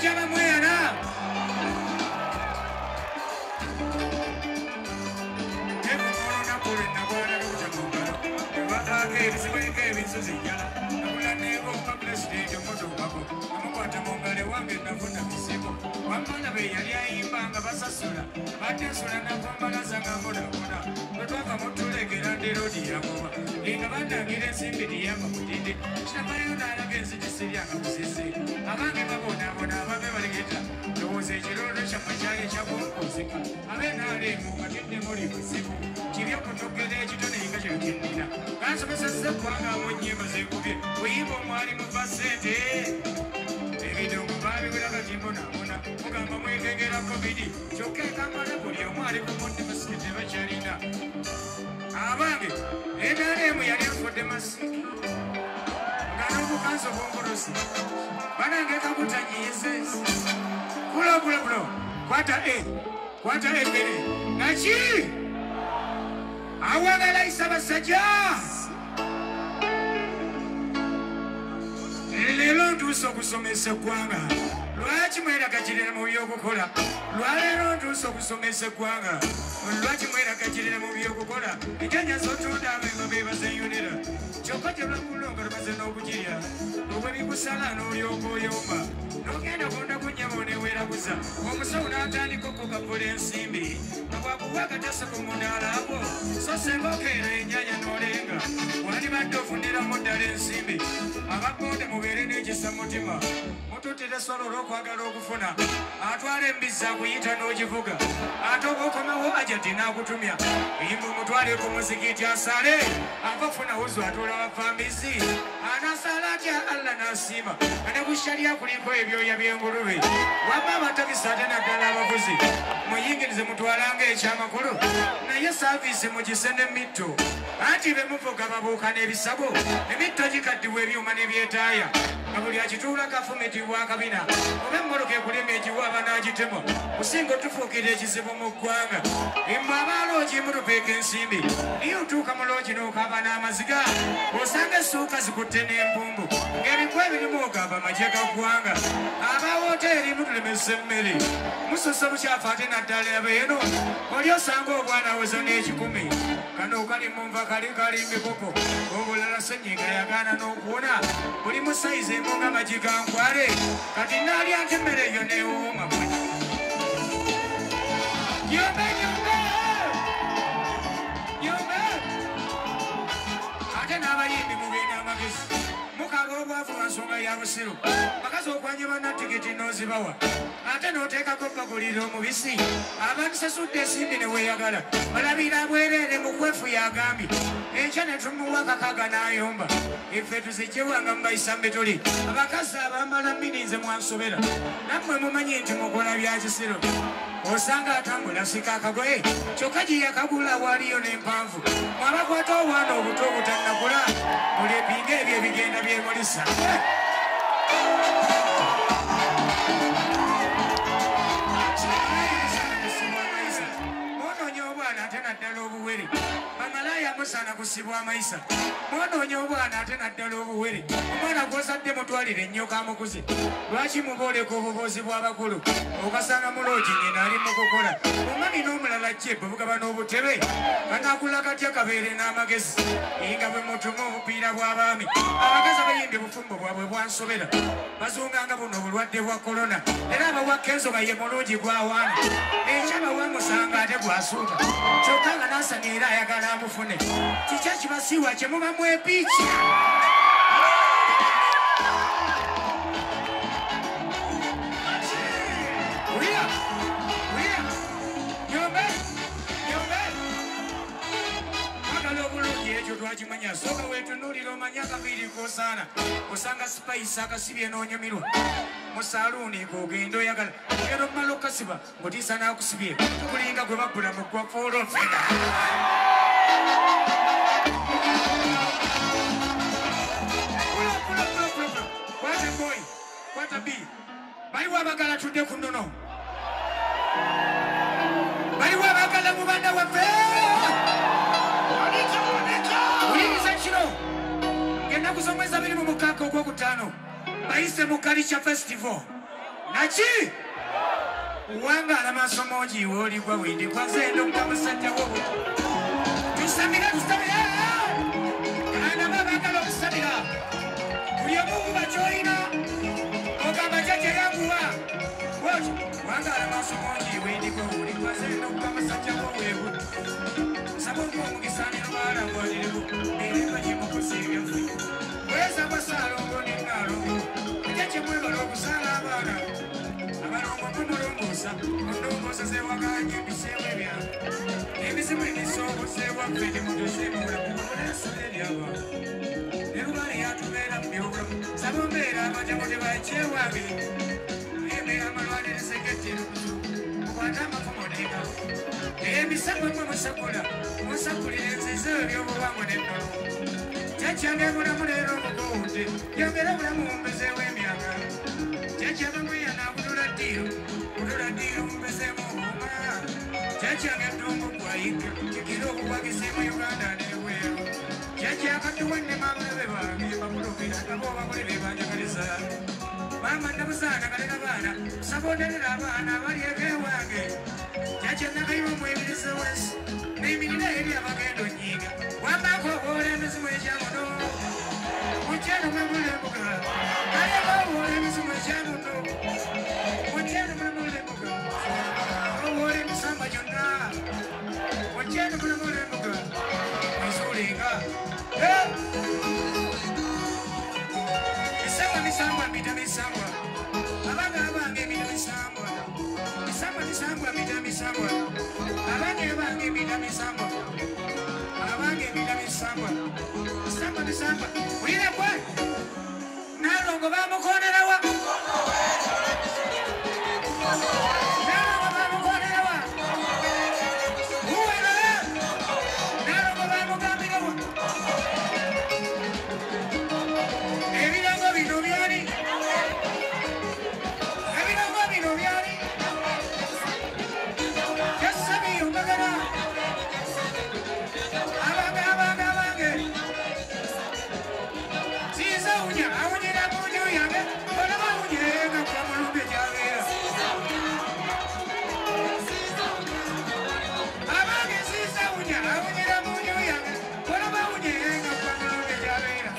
chama mwena ebu korona kule na bwana kuchangongalo waka ebiziweke ebinzuzijala nakula nebo kwa president omoto wako namukwata mongale wange nafuna misigo wamana be yali ayimbanga basasula batesula nakwambalaza nga bodaboda bwetwava mutulegera nderodi yagoba nga bandangira ensimbi tiyamba mutinde kitabayo nalaga enzigi siryanga musisi abange babonaabona ababe balegeta ndowooza ekirondo kyamwe kyali ekyakunkuzika abe naalemu nga tiddemuli buzibu kiryokutogera ekitone nga kyekinnina kansomesezza eggwanga abo nnyimba zekubye buyimba omwali mu basente ebidongo babiweraga kimbonabona mugamba mwegegera covid kyokka ekamala buli omu ali ku munne masikiti bakyalina abange enalemu yali afudde masiki nga n'obukanso bwongolosi banange kabutanyiize bulo kwata emmere naki awagala isa basajja leero ntuusa okusomesa eggwanga lwaki mweragakirira mu byokukola lwaleero ntuusa okusomesa eggwanga lwaki mweragakirira mu byokukola ejanyaza otunda abenga bebazeyonera kyokka tebulakulonga lumaze n'okugirya obwe bikusala n'olyoka oyomba n'ogenda konda kunnyama oneweeraguza omusawo n'atandika okukavula ensimbi nga bwakuwa akatasa ku mudaala agwo so senga okeera ennyanya n'olenga wali badde ofuniramu ddala ensimbi abakonde mubeere n'ekisa mutima mututire solola okwagala okufuna atwala embizza akuyita n'ogivuga ate oba okomawo ajati n'akutumya yimba omutwale ku muzikiti asale akofuna wuzu atoola bafambizi anasala atya allah n'asiima ane bushaliya kuliko ebyoya by'engulube waba abatabisa ate naddala abavuzi muyingirize mutwalanga ekyamakulu naye saaviisi mugise n'emitto anti bemuvuga babuuka n'ebisabo emitto gikaddiwa ebyuma n'ebyetaaya nga buli akituula kafumiti bwakabina oba emmoloka ekulema egiwa abanagitema kusinga otufuukira ekizibu mu ggwanga mmwe abaaloogi mutupeeka ensimbi niye otuuka mu loogi n'okaaba n'amaziga osanga essuuka zikutte n'empumbu ng'ebikwa ebirimu ogamba amagye ga ggwanga aba woteeri mutulemesa emmere mususa bukyafu ate naddala abeeno oli osanga obwana awezo n'ekikumi kano kali munva kali kalimbikoko obulala senyiga yagaana n'okuwona buli mu sayizi emu nga magi ga nkwale kati naalya nti emmere eyo neewuuma mwe nyombe ate n'abayimbi mubeena amagezi mukaba obwavu lwa nsonga ya busiru bakazi okwanya bannatikiti n'ozibawa ate n'oteekako bagulira omubisi abantu sasudde ensimbi ne weeyagala balabira bwereere mu kwefu yagambye enkya ne tumuwa akakaga n'ayomba iffe tuzijjewanga mubayisa mbe tuli abakazi abambala mininze mwansobera nammwe mumanyi nti mukola bya kisiro osanga atambula sika akagoye kyokka gye yakagula waaliyo n'empanvu mwabakwata obwana obuto obutannagula mulepinga ebyo ebigenda byemulisa mwonoonye obwana ate naddala obuwere bamalaya musaana kusibwa amayisa mwonoonye obwana ate naddala obuwere omwana gwozadde mutwalire ennyoka amukuze lwaki mubooleka obuboozi bw'abakulu okasanga muloogi nyina ali mu kukola omwami n'omulala jje bwebugaba n'obutebe kanaakula katya kabeere n'amagezi nga bwe mutuma obupiira bw'abaami abakazi abayimbye bufumbo bwabwe bwansobera bazunganga buno obulwadde bwa korona era abawakka enzoga ye mulungi gwawaana ekyaba wamusanga ate gwasuuka kyokka nga naasanya era ayagala amufune kikya kibasiiwa kye mubamu epiiki twakimanya sooka weetunuulira omanya akaviiri k'osaana osanga sipayisi akasibye n'onyumirwa mu saaluuni k'ogenda oyagala ogenda okumala okukasiba ng'otiisa n'akusibye tukulinga gwe baggula mu gwafoolofena kwata boyi kwata bi baliwo abagala tudde ku nnono baliwo abagala mu baana waffe ennaku z'omwezi 26 ogwokutaano bayise mu Culture Festival Nachi Wanga la masomoji woli kwa windi kwa zendo kama sanja wobo Tusamira Ana baba kalo kusamira Kuya mungu bachoina Oka bajaje yangu wa Woji Wanga la masomoji windi kwa windi kwa zendo kama sanja wobo Sababu mungisani rubara mwajiribu Milipa jimu kusivya Weza basalo ngoni ngalo Kujache mwema loku sana abana Abarongo kumurungusa Mundungusa se wakanye bisewe bya Ebisimu imisogo se wakfede mudu se mura Kumure sule yaba Nerubari yatubera mbyobra Sabombera majamude bache wabi Emera malwane nisekete Kukwatama kumodeka Ebisamu mwamusakula Musakulire nzizo byobo wangu nenono Chachange muna mulero mukundi Yongera muna mumbeze w'emyaka Chachange mwiya na kudula diyo mbeze muhuma Chachange mdungu kwa ika Kikirogu kwa kisimu Uganda neweru Chachange tuwende mamule bebange Bakulupira kaboba kuli bebanja kalisa Mama nabusana kalina bana Sabondelera abana bali ekewange Chachange kayiwa mwebirize wesi Niminina eri abagendo nyiga Wambako wole misimu ejamuno Mujeno mwemule mbuga Kayaba wole misimu ejamuno Mujeno mwemule mbuga Wole misamba jonna Mujeno mwemule mbuga Misulinga Misamba mita misamba Abanga abange mita misamba Misamba mita misamba Abange abange mita misamba Abange mita misamba Misamba Wile kwa Nalongo bamukonera wa Nalongo bamukonera wa Uwelele Nalongo bamukambira wa Ebirango bino byali Ebirango bino byali Yasabi umbagara Abange Ziza unya awunyira munyu yange Bona bawunyega kwa mulumbe jabera Abange ziza unya awunyira munyu yange Bona bawunyega kwa mulumbe jabera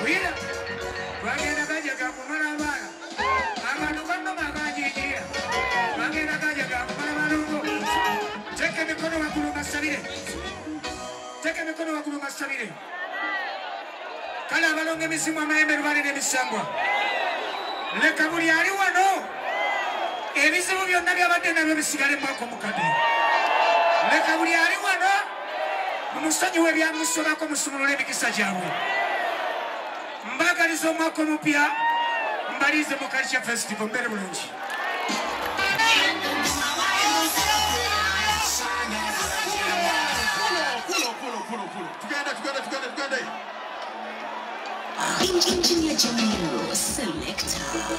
Wira Wagenda kajaga kumala abana Abantu bano bagajijira Wagenda kajaga kumala balungo Teke mikono wakulu masabire Teke mikono wakulu masabire Kala abalonge misimu amayembe rubale n'ebisambwa Leka buli ali wano Ebizibu byonna byabadde nabyo bisigale mwaka omukadde Leka buli ali wano Mumusonyiwe ebyamusobako musumulule emikisa gyabwe Mbagaliza omwaka omupya Mbalize mu Culture Festival mbere bulungi Tugende. Engineer Jamiro Selector.